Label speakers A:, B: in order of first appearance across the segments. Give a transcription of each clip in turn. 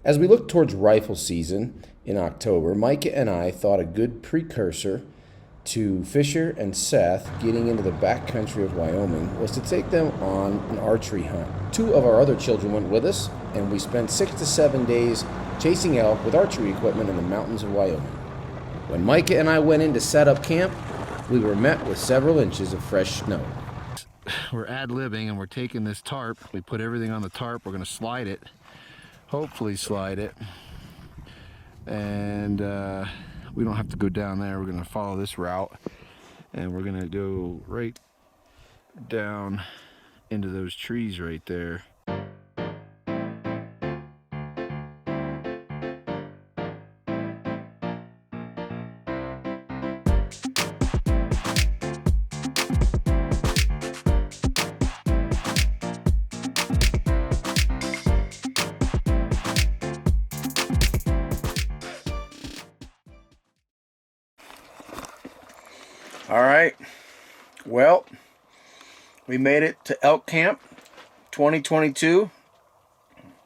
A: As we look towards rifle season in October, Micah and I thought a good precursor to Fisher and Seth getting into the backcountry of Wyoming was to take them on an archery hunt. Two of our other children went with us, and we spent 6 to 7 days chasing elk with archery equipment in the mountains of Wyoming. When Micah and I went in to set up camp, we were met with several inches of fresh snow.
B: We're ad-libbing and we're taking this tarp. We put everything on the tarp. We're going to slide it, hopefully slide it, and we don't have to go down there. We're going to follow this route, and we're going to go right down into those trees right there. All right, well, we made it to elk camp 2022,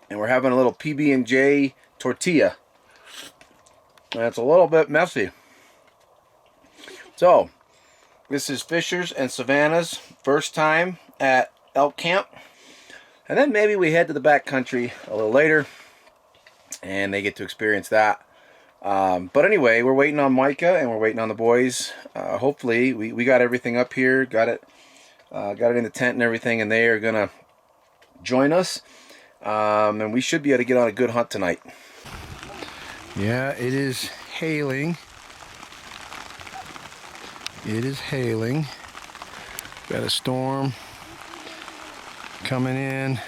B: and we're having a little PB&J tortilla. And it's a little bit messy. So, this is Fisher's and Savannah's first time at elk camp. And then maybe we head to the backcountry a little later, and they get to experience that. But anyway, we're waiting on Micah and we're waiting on the boys. Hopefully we got everything up here, got it in the tent and everything, and they are gonna join us, and we should be able to get on a good hunt tonight. Yeah, it is hailing. It is hailing. Got a storm coming in.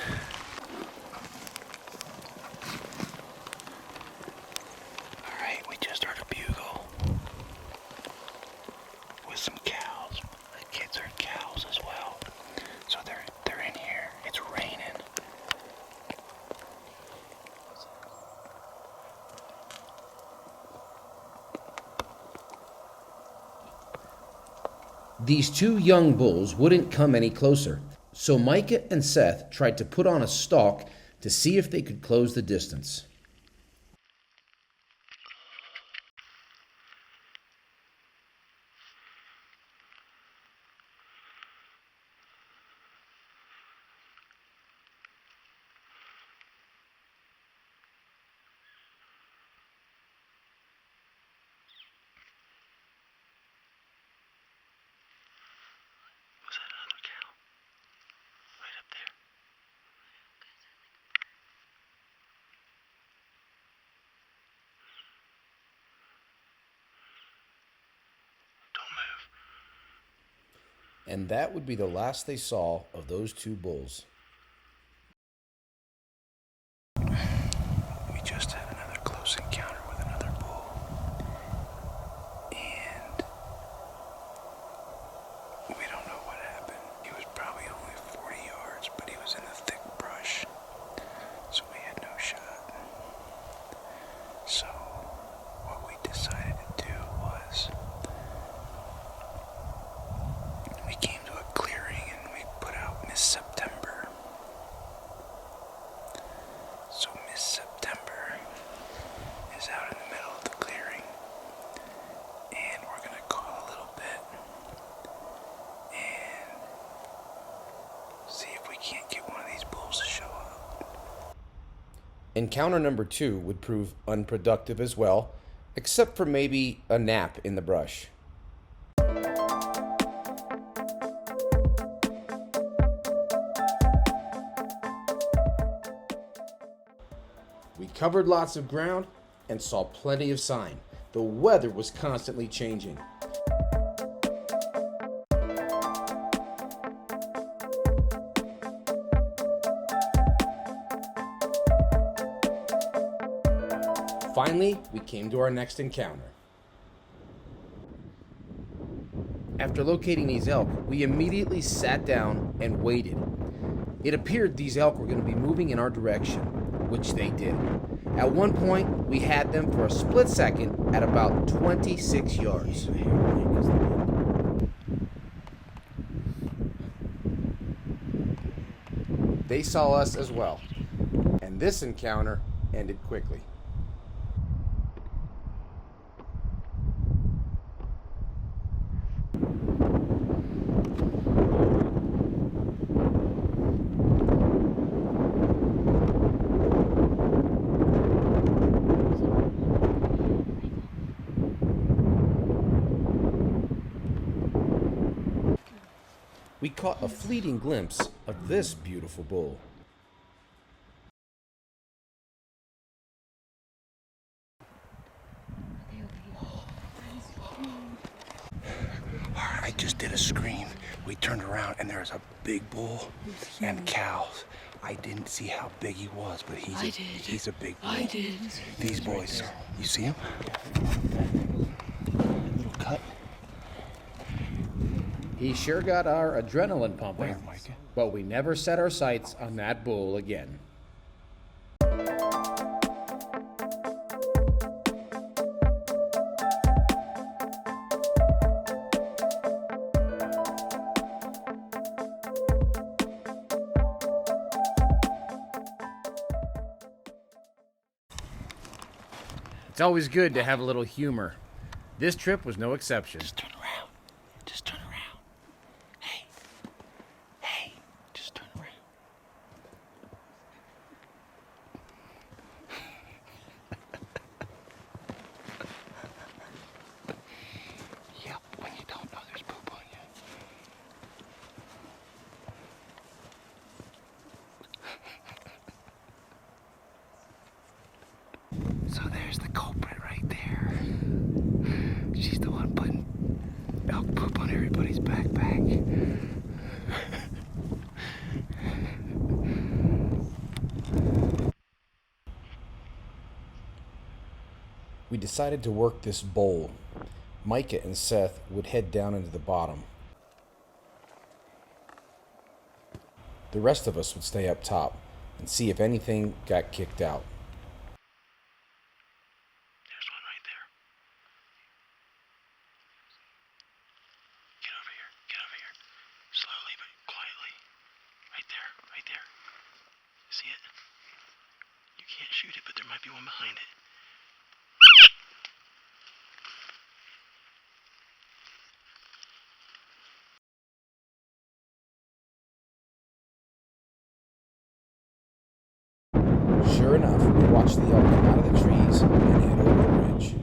A: These two young bulls wouldn't come any closer, so Micah and Seth tried to put on a stalk to see if they could close the distance. And that would be the last they saw of those two bulls.
B: We just had another close encounter with another bull, and we don't know what happened. He was probably only 40 yards, but he was in the thick brush, so we had no shot. So what we decided to do was we came to a clearing and we put out Miss September. So Miss September is out in the middle of the clearing, and we're gonna call a little bit and see if we can't get one of these bulls to show up.
A: Encounter number 2 would prove unproductive as well, except for maybe a nap in the brush. We covered lots of ground and saw plenty of sign. The weather was constantly changing. Finally, we came to our next encounter. After locating these elk, we immediately sat down and waited. It appeared these elk were going to be moving in our direction, which they did. At one point, we had them for a split second at about 26 yards. They saw us as well, and this encounter ended quickly. We caught a fleeting glimpse of this beautiful bull.
B: I just did a screen. We turned around and there's a big bull and cows. I didn't see how big he was, but he's a big bull.
C: I did.
B: These boys, you see him? Little cut.
A: He sure got our adrenaline pumping,
B: Where, Micah?
A: but we never set our sights on that bull again. It's always good to have a little humor. This trip was no exception.
B: Just turn around. Just turn around. Hey. Hey. Just turn around. Yep, when you don't know there's poop on you. So there's the culprit right there. She's the one putting elk poop on everybody's backpack.
A: We decided to work this bowl. Micah and Seth would head down into the bottom. The rest of us would stay up top and see if anything got kicked out.
B: There's one right there. Get over here. Get over here. Slowly but quietly. Right there. Right there. See it? You can't shoot it, but there might be one behind it.
A: Sure enough, we watched the elk come out of the trees and head over the ridge.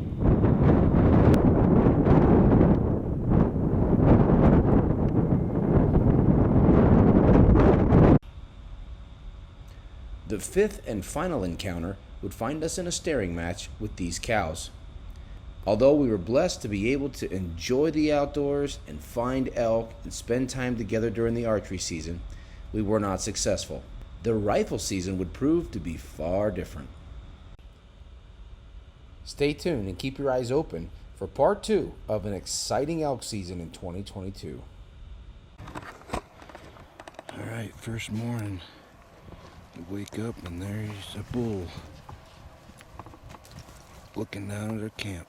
A: The fifth and final encounter would find us in a staring match with these cows. Although we were blessed to be able to enjoy the outdoors and find elk and spend time together during the archery season, we were not successful. The rifle season would prove to be far different. Stay tuned and keep your eyes open for part 2 of an exciting elk season in 2022.
B: All right, first morning. You wake up and there's a bull looking down at our camp.